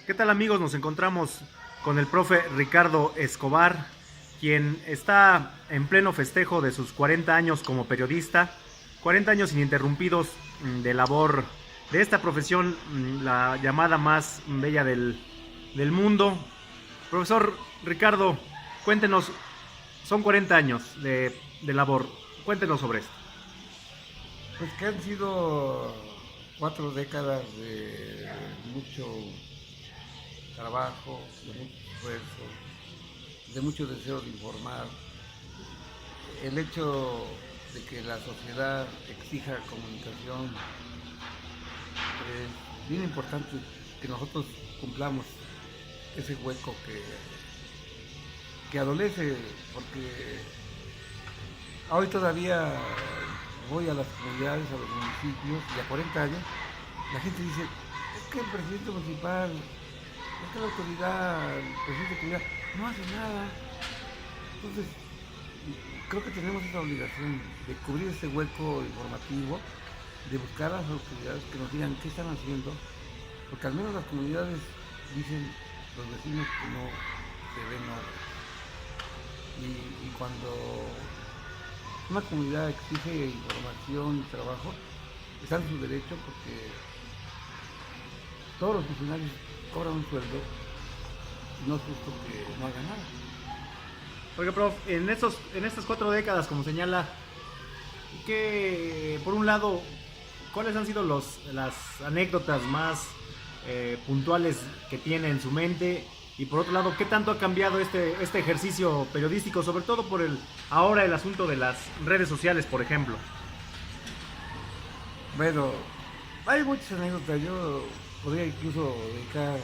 ¿Qué tal, amigos? Nos encontramos con el profe Ricardo Escobar, quien está en pleno festejo de sus 40 años como periodista, 40 años ininterrumpidos de labor de esta profesión, la llamada más bella del mundo. Profesor Ricardo, cuéntenos, son 40 años de labor, cuéntenos sobre esto. Pues que han sido 4 décadas de mucho trabajo, de mucho esfuerzo, de mucho deseo de informar. El hecho de que la sociedad exija comunicación es bien importante que nosotros cumplamos ese hueco que adolece, porque hoy todavía voy a las comunidades, a los municipios, y a 40 años la gente dice, es que el presidente municipal, es que la autoridad, el presidente de comunidad, no hace nada. Entonces, creo que tenemos esa obligación de cubrir ese hueco informativo, de buscar a las autoridades que nos digan qué están haciendo, porque al menos las comunidades dicen los vecinos que no se ven obras. Y cuando una comunidad exige información y trabajo, está en su derecho porque todos los funcionarios cobran un sueldo y no es justo que no hagan nada. Oiga, prof, en estas 4 décadas, como señala, que por un lado, ¿cuáles han sido las anécdotas más puntuales que tiene en su mente? Y por otro lado, ¿qué tanto ha cambiado este ejercicio periodístico, sobre todo por ahora el asunto de las redes sociales, por ejemplo? Bueno, hay muchas anécdotas. Yo podría incluso dedicar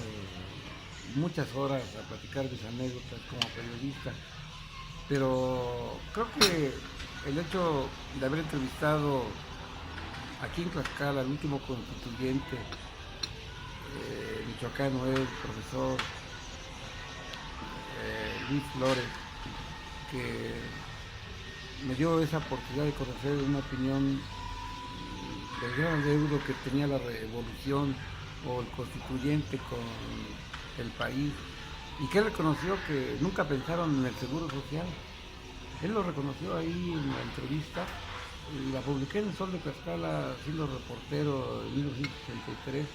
muchas horas a platicar mis anécdotas como periodista, pero creo que el hecho de haber entrevistado aquí en Tlaxcala al último constituyente michoacano, el profesor Luis Flores, que me dio esa oportunidad de conocer una opinión del gran deudo que tenía la revolución o el constituyente con el país, y que él reconoció que nunca pensaron en el seguro social. Él lo reconoció ahí en la entrevista y la publiqué en el Sol de Tlaxcala siendo reportero en 1983,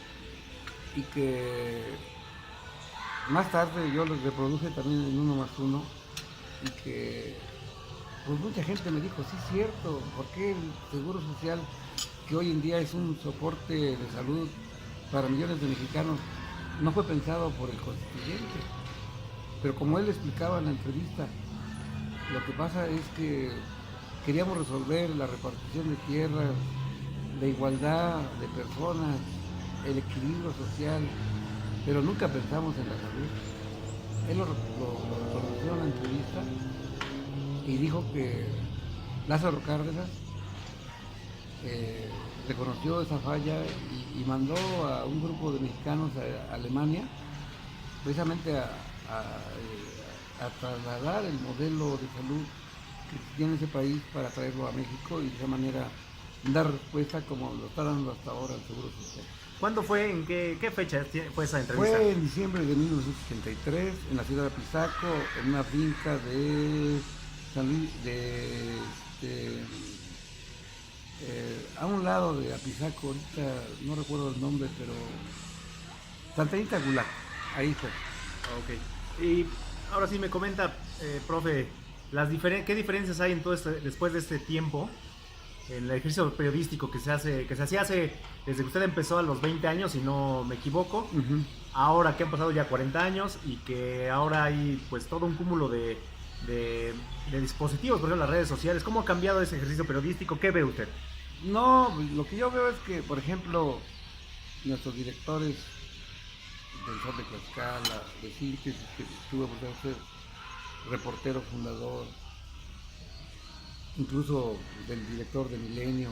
y que más tarde yo los reproduje también en Uno más Uno, y que pues mucha gente me dijo, sí es cierto, ¿por qué el seguro social, que hoy en día es un soporte de salud para millones de mexicanos, no fue pensado por el constituyente? Pero como él explicaba en la entrevista, lo que pasa es que queríamos resolver la repartición de tierras, la igualdad de personas, el equilibrio social, pero nunca pensamos en la salud. Él lo reconoció en la entrevista y dijo que Lázaro Cárdenas reconoció esa falla y mandó a un grupo de mexicanos a Alemania precisamente a trasladar el modelo de salud que tiene ese país para traerlo a México y de esa manera dar respuesta como lo está dando hasta ahora el Seguro Social. ¿Cuándo fue? ¿En qué fecha fue esa entrevista? Fue en diciembre de 1983 en la ciudad de Apizaco, en una finca de San Luis, a un lado de Apizaco, ahorita no recuerdo el nombre, pero Santa Anita Gulac, ahí fue. Ok. Y ahora sí me comenta, profe, ¿qué diferencias hay en todo después de este tiempo, en el ejercicio periodístico que se hacía desde que usted empezó a los 20 años, si no me equivoco, Uh-huh. ahora que han pasado ya 40 años y que ahora hay pues todo un cúmulo de dispositivos, por ejemplo las redes sociales? ¿Cómo ha cambiado ese ejercicio periodístico? ¿Qué ve usted? No, lo que yo veo es que, por ejemplo, nuestros directores del Sol de Tlaxcala, de Síntesis, que tuve por ser reportero fundador, incluso del director de Milenio,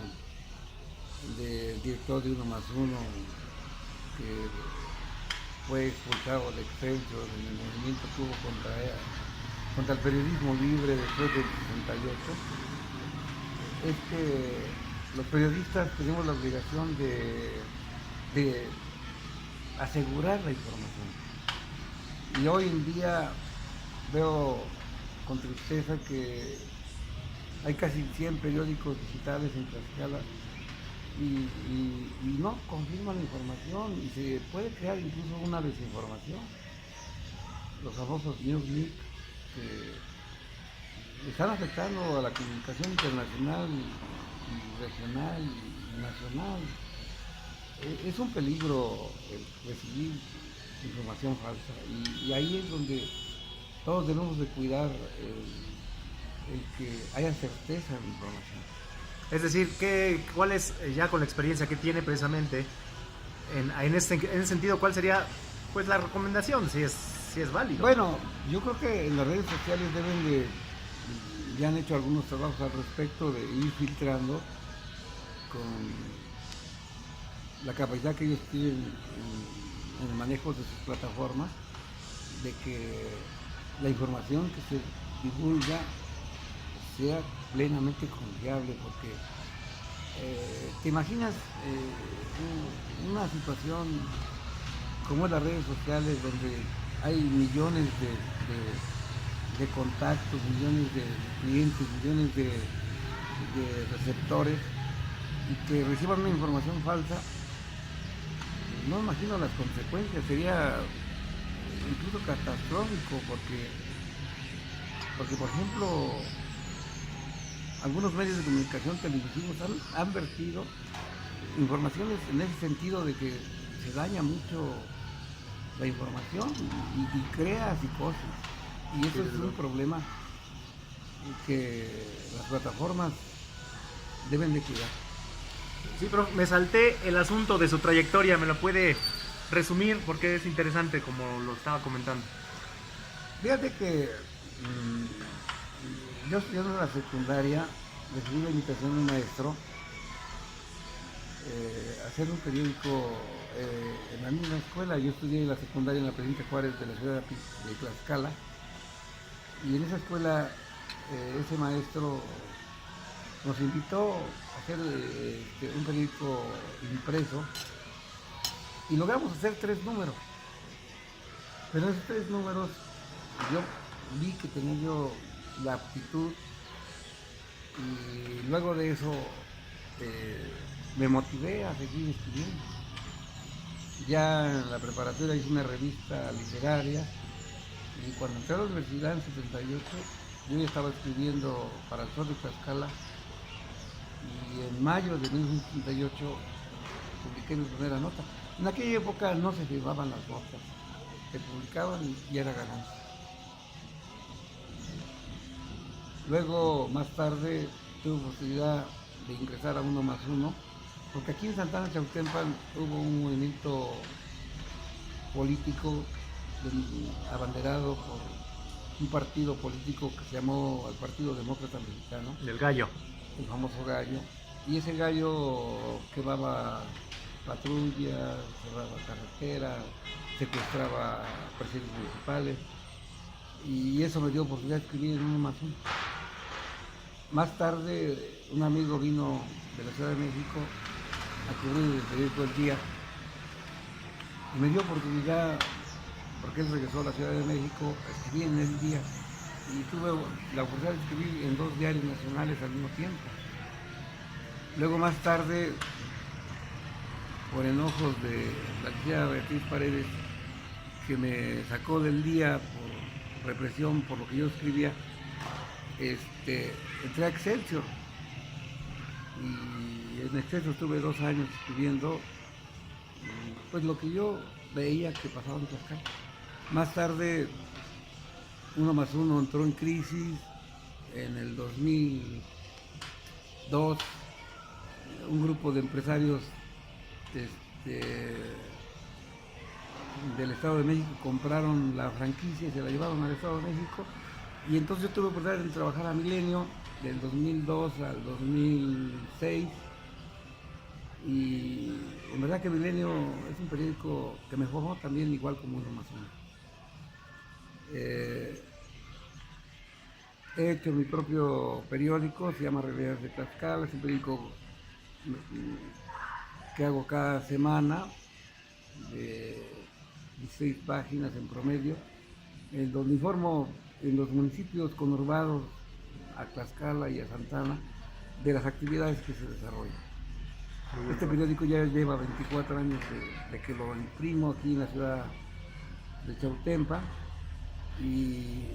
del director de Uno más Uno, que fue expulsado de Excelsior en el movimiento que hubo contra el periodismo libre después del 68, es que los periodistas tenemos la obligación de asegurar la información. Y hoy en día veo con tristeza que hay casi 100 periódicos digitales en Tlaxcala y no confirman la información y se puede crear incluso una desinformación. Los famosos Newsleak que están afectando a la comunicación internacional y regional y nacional. Es un peligro el recibir información falsa y ahí es donde todos debemos de cuidar el que haya certeza en la información. Es decir, ¿cuál es, ya con la experiencia que tiene precisamente, en ese sentido, cuál sería pues la recomendación, si es válido? Bueno, yo creo que en las redes sociales ya han hecho algunos trabajos al respecto de ir filtrando con la capacidad que ellos tienen en el manejo de sus plataformas, de que la información que se divulga sea plenamente confiable, porque te imaginas una situación como es las redes sociales, donde hay millones de contactos, millones de clientes, millones de receptores, y que reciban una información falsa. No imagino las consecuencias, sería incluso catastrófico, porque por ejemplo, algunos medios de comunicación televisivos han vertido informaciones en ese sentido de que se daña mucho la información y crea psicosis. Y eso es un problema que las plataformas deben de cuidar. Sí, pero me salté el asunto de su trayectoria, ¿me lo puede resumir? Porque es interesante como lo estaba comentando. Fíjate que yo estudiando en la secundaria recibí la invitación de un maestro a hacer un periódico en la misma escuela. Yo estudié la secundaria en la Presidente Juárez de la ciudad de Tlaxcala, y en esa escuela ese maestro nos invitó a hacer un periódico impreso y logramos hacer 3 números. Pero en esos 3 números yo vi que tenía yo la aptitud, y luego de eso me motivé a seguir escribiendo. Ya en la preparatoria hice una revista literaria, y cuando entré a la universidad en 78 yo ya estaba escribiendo para el Sol de Tlaxcala, y en mayo de 1978 publiqué mi primera nota. En aquella época no se firmaban las notas, se publicaban y era ganancia. Luego, más tarde, tuve posibilidad de ingresar a 1+1, porque aquí en Santana Chautempan hubo un movimiento político abanderado por un partido político que se llamó el Partido Demócrata Mexicano. Del Gallo. El famoso Gallo. Y ese Gallo quemaba patrullas, cerraba carreteras, secuestraba presidentes municipales, y eso me dio oportunidad de escribir en 1+1. Más tarde, un amigo vino de la Ciudad de México a cubrir el periódico El Día y me dio oportunidad, porque él regresó a la Ciudad de México, a escribir en El Día, y tuve la oportunidad de escribir en 2 diarios nacionales al mismo tiempo. Luego, más tarde, por enojos de la licenciada Beatriz Paredes, que me sacó del Día por represión por lo que yo escribía, entré a Excelsior, y en Excelsior estuve 2 años escribiendo pues lo que yo veía que pasaba en Tlaxcala. Más tarde 1+1 entró en crisis. En el 2002 un grupo de empresarios del Estado de México compraron la franquicia y se la llevaron al Estado de México, y entonces yo tuve oportunidad de trabajar a Milenio del 2002 al 2006, y en verdad que Milenio es un periódico que me formó también igual como 1+1. He hecho mi propio periódico, se llama Realidades de Tlaxcala, es un periódico que hago cada semana, de 6 páginas en promedio, en donde informo en los municipios conurbados a Tlaxcala y a Santana de las actividades que se desarrollan. Este periódico ya lleva 24 años de que lo imprimo aquí en la ciudad de Chautempa y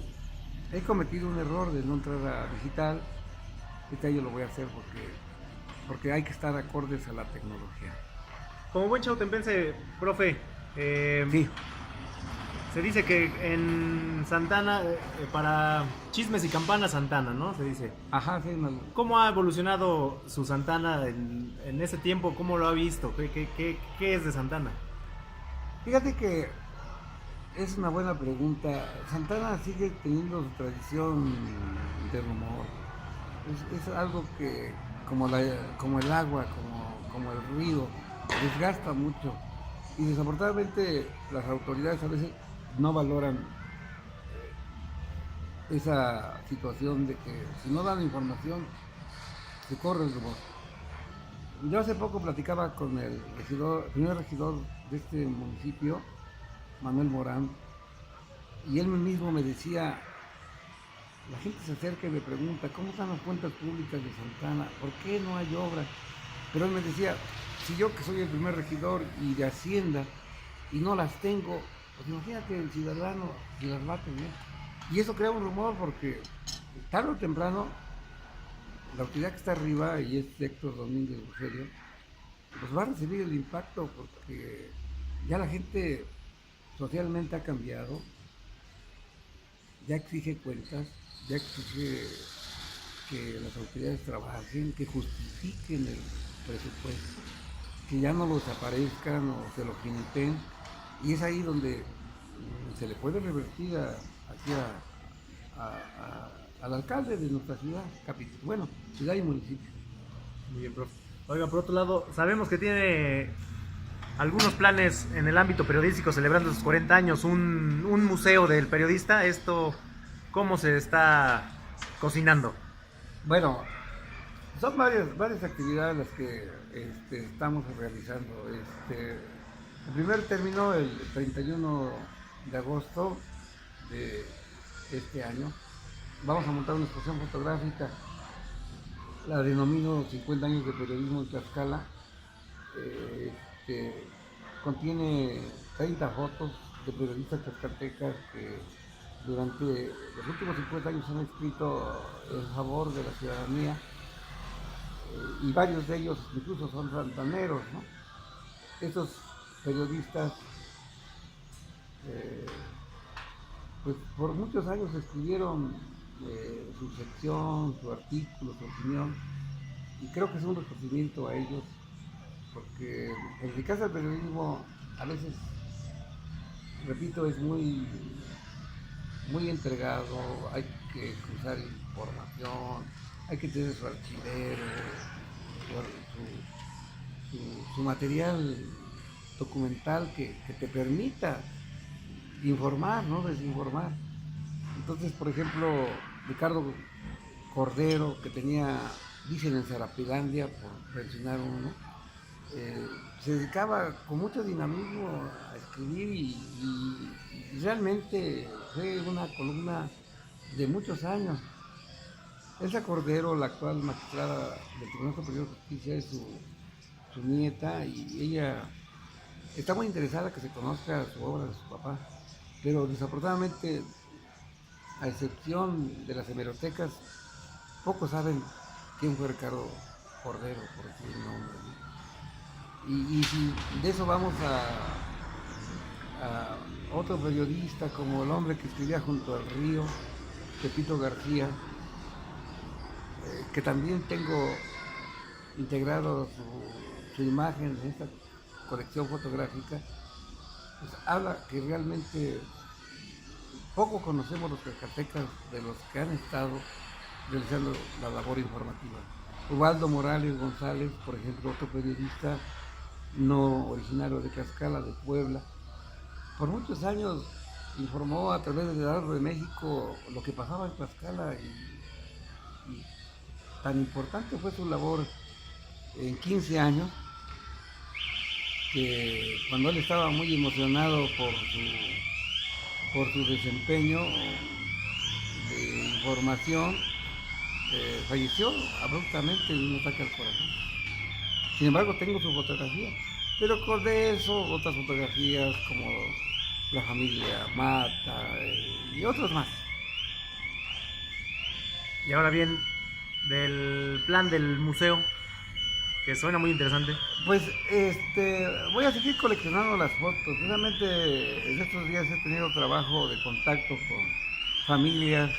he cometido un error de no entrar a digital. Este año lo voy a hacer porque hay que estar acordes a la tecnología. Como buen chautempense, profe, Sí, se dice que en Santana, para chismes y campanas Santana, ¿no? Se dice. ajá, sí, ¿Cómo ha evolucionado su Santana en ese tiempo? ¿Cómo lo ha visto? ¿Qué es de Santana? fíjate que es una buena pregunta. Santana sigue teniendo su tradición de rumor. Es algo que, como el agua, como el río, desgasta mucho. Y desafortunadamente las autoridades a veces no valoran esa situación de que si no dan información, se corre el rumor. Yo hace poco platicaba con el primer regidor de este municipio, Manuel Morán, y él mismo me decía, la gente se acerca y me pregunta, ¿cómo están las cuentas públicas de Santana? ¿Por qué no hay obra? Pero él me decía, si yo que soy el primer regidor y de Hacienda y no las tengo, pues imagínate el ciudadano si las va a tener. Y eso crea un rumor porque tarde o temprano la autoridad que está arriba, y es Héctor Domínguez Rogelio, pues va a recibir el impacto porque ya la gente socialmente ha cambiado, ya exige cuentas, ya exige que las autoridades trabajen, que justifiquen el presupuesto, que ya no lo desaparezcan o se lo limiten, y es ahí donde se le puede revertir aquí al alcalde de nuestra ciudad, bueno, ciudad y municipio. Muy bien, profe. Oiga, por otro lado, sabemos que tiene algunos planes en el ámbito periodístico celebrando sus 40 años, un museo del periodista. ¿Esto cómo se está cocinando? Bueno, son varias actividades las que estamos realizando. El primer término, el 31 de agosto de este año, vamos a montar una exposición fotográfica, la denomino 50 años de periodismo en Tlaxcala. Contiene 30 fotos de periodistas tlaxcaltecas que durante los últimos 50 años han escrito en favor de la ciudadanía, y varios de ellos incluso son santaneros, ¿no? Estos periodistas pues por muchos años escribieron su sección, su artículo, su opinión, y creo que es un reconocimiento a ellos, porque dedicarse al periodismo a veces, repito, es muy entregado, hay que cruzar información, hay que tener su archivero, su material documental que te permita informar, no desinformar. Entonces, por ejemplo, Ricardo Cordero, que dicen en Zarapilandia, por mencionar uno, se dedicaba con mucho dinamismo a escribir y realmente fue una columna de muchos años. Elsa Cordero, la actual magistrada del Tribunal Superior de Justicia, es su nieta, y ella está muy interesada que se conozca su obra de su papá, pero desafortunadamente, a excepción de las hemerotecas, pocos saben quién fue Ricardo Cordero, por decir el nombre, ¿no? Y si de eso vamos a otro periodista, como el hombre que escribía junto al río, Pepito García, que también tengo integrado su imagen en esta colección fotográfica, pues habla que realmente poco conocemos los tlaxcaltecas de los que han estado realizando la labor informativa. Ubaldo Morales González, por ejemplo, otro periodista no originario de Tlaxcala, de Puebla, por muchos años informó a través del Heraldo de México lo que pasaba en Tlaxcala, y tan importante fue su labor en 15 años que cuando él estaba muy emocionado por su desempeño de información, falleció abruptamente de un ataque al corazón. Sin embargo, tengo su fotografía, pero con de eso otras fotografías como la familia Mata y otros más. Y ahora bien, del plan del museo, que suena muy interesante. Pues voy a seguir coleccionando las fotos. Realmente en estos días he tenido trabajo de contacto con familias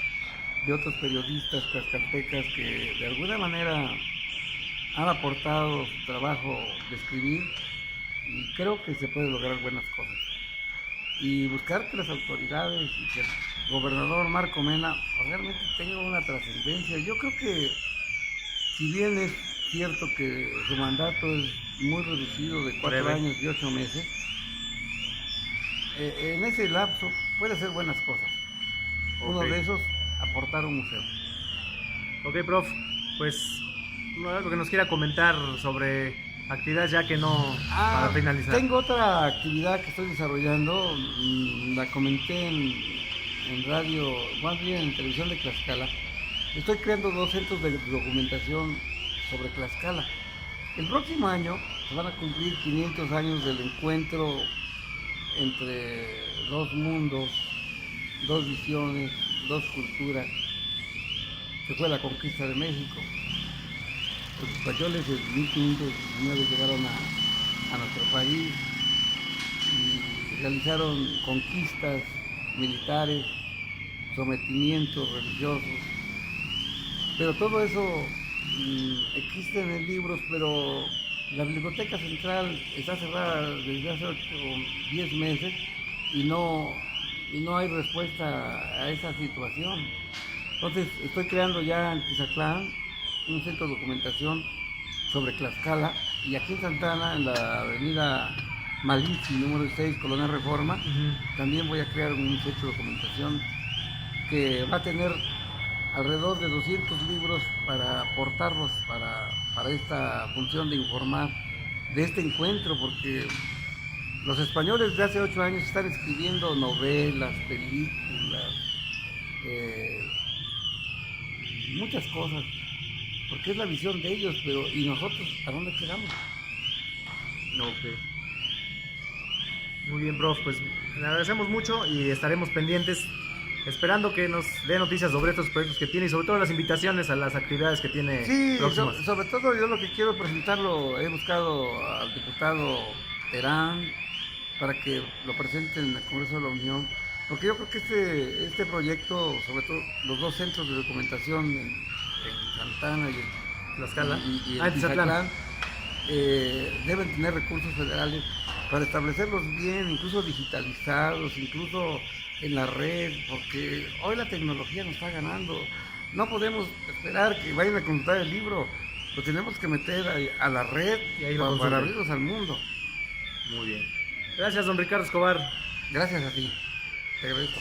de otros periodistas tlaxcaltecas que de alguna manera han aportado su trabajo de escribir y creo que se puede lograr buenas cosas. Y buscar que las autoridades y que el gobernador Marco Mena realmente tenga una trascendencia. Yo creo que si bien es cierto que su mandato es muy reducido de 4 Breve. años y 8 meses, en ese lapso puede hacer buenas cosas. Uno Ok. de esos, aportar un museo. Ok, prof, pues algo que nos quiera comentar sobre actividades ya que no, para finalizar. Tengo otra actividad que estoy desarrollando, la comenté en radio, más bien en televisión de Tlaxcala. Estoy creando 2 centros de documentación sobre Tlaxcala. El próximo año se van a cumplir 500 años del encuentro entre dos mundos, dos visiones, dos culturas, que fue la conquista de México. Los españoles en 1519 llegaron a nuestro país y realizaron conquistas militares, sometimientos religiosos, pero todo eso existe en libros, pero la Biblioteca Central está cerrada desde hace 8 o 10 meses y no hay respuesta a esa situación. Entonces estoy creando ya en Tizatlán un centro de documentación sobre Tlaxcala y aquí en Santana, en la avenida Malinche, número 6, Colonia Reforma, también voy a crear un centro de documentación que va a tener alrededor de 200 libros para aportarlos para esta función de informar de este encuentro, porque los españoles de hace 8 años están escribiendo novelas, películas, muchas cosas, porque es la visión de ellos, pero ¿y nosotros a dónde quedamos? Ok. Muy bien, prof, pues le agradecemos mucho y estaremos pendientes, esperando que nos dé noticias sobre estos proyectos que tiene y sobre todo las invitaciones a las actividades que tiene Sí, próximas. sobre todo yo lo que quiero presentarlo, he buscado al diputado Terán para que lo presente en el Congreso de la Unión, porque yo creo que este proyecto, sobre todo los 2 centros de documentación en Santana Tlaxcala. y Ah, en en Tizatlán. Tizatlán, deben tener recursos federales para establecerlos bien, incluso digitalizados, incluso en la red, porque hoy la tecnología nos está ganando. No podemos esperar que vayan a consultar el libro, lo tenemos que meter a la red Y ahí lo para consulten. abrirnos al mundo. Muy bien. Gracias, don Ricardo Escobar. Gracias a ti, te agradezco.